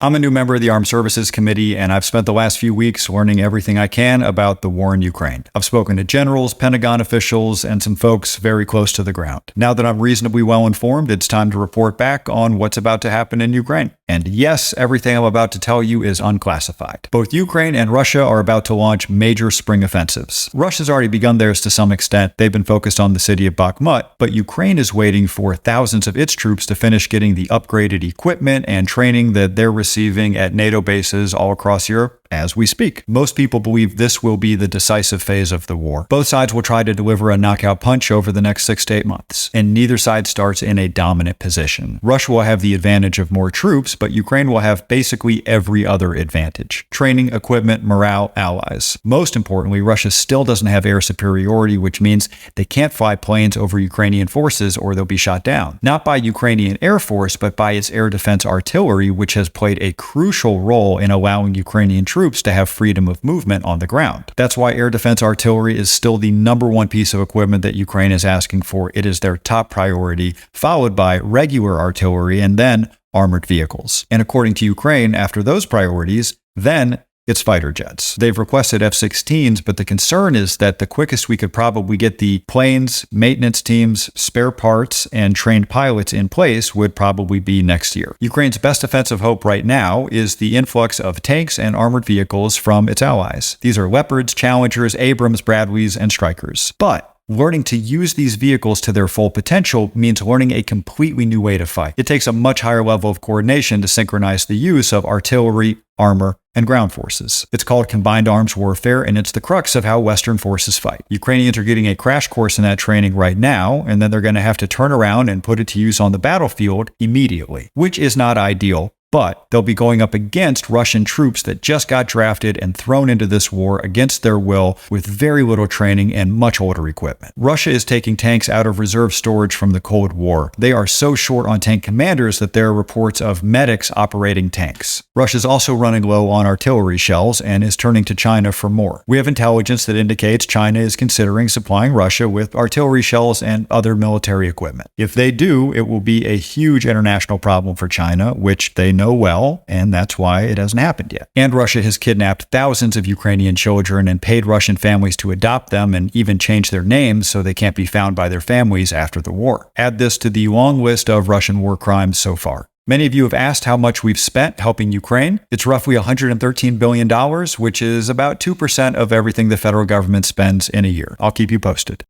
I'm a new member of the Armed Services Committee, and I've spent the last few weeks learning everything I can about the war in Ukraine. I've spoken to generals, Pentagon officials, and some folks very close to the ground. Now that I'm reasonably well informed, it's time to report back on what's about to happen in Ukraine. And yes, everything I'm about to tell you is unclassified. Both Ukraine and Russia are about to launch major spring offensives. Russia's already begun theirs to some extent. They've been focused on the city of Bakhmut, but Ukraine is waiting for thousands of its troops to finish getting the upgraded equipment and training that they're receiving at NATO bases all across Europe as we speak. Most people believe this will be the decisive phase of the war. Both sides will try to deliver a knockout punch over the next 6 to 8 months, and neither side starts in a dominant position. Russia will have the advantage of more troops, but Ukraine will have basically every other advantage: training, equipment, morale, allies. Most importantly, Russia still doesn't have air superiority, which means they can't fly planes over Ukrainian forces or they'll be shot down. Not by Ukrainian Air Force, but by its air defense artillery, which has played a crucial role in allowing Ukrainian troops to have freedom of movement on the ground. That's why air defense artillery is still the number one piece of equipment that Ukraine is asking for. It is their top priority, followed by regular artillery and then armored vehicles. And according to Ukraine, after those priorities, then it's fighter jets. They've requested F-16s, but the concern is that the quickest we could probably get the planes, maintenance teams, spare parts, and trained pilots in place would probably be next year. Ukraine's best offensive hope right now is the influx of tanks and armored vehicles from its allies. These are Leopards, Challengers, Abrams, Bradleys, and Strykers. But learning to use these vehicles to their full potential means learning a completely new way to fight. It takes a much higher level of coordination to synchronize the use of artillery, armor, and ground forces. It's called combined arms warfare, and it's the crux of how Western forces fight. Ukrainians are getting a crash course in that training right now, and then they're going to have to turn around and put it to use on the battlefield immediately, which is not ideal. But they'll be going up against Russian troops that just got drafted and thrown into this war against their will with very little training and much older equipment. Russia is taking tanks out of reserve storage from the Cold War. They are so short on tank commanders that there are reports of medics operating tanks. Russia's also running low on artillery shells and is turning to China for more. We have intelligence that indicates China is considering supplying Russia with artillery shells and other military equipment. If they do, it will be a huge international problem for China, which they know well, and that's why it hasn't happened yet. And Russia has kidnapped thousands of Ukrainian children and paid Russian families to adopt them and even change their names so they can't be found by their families after the war. Add this to the long list of Russian war crimes so far. Many of you have asked how much we've spent helping Ukraine. It's roughly $113 billion, which is about 2% of everything the federal government spends in a year. I'll keep you posted.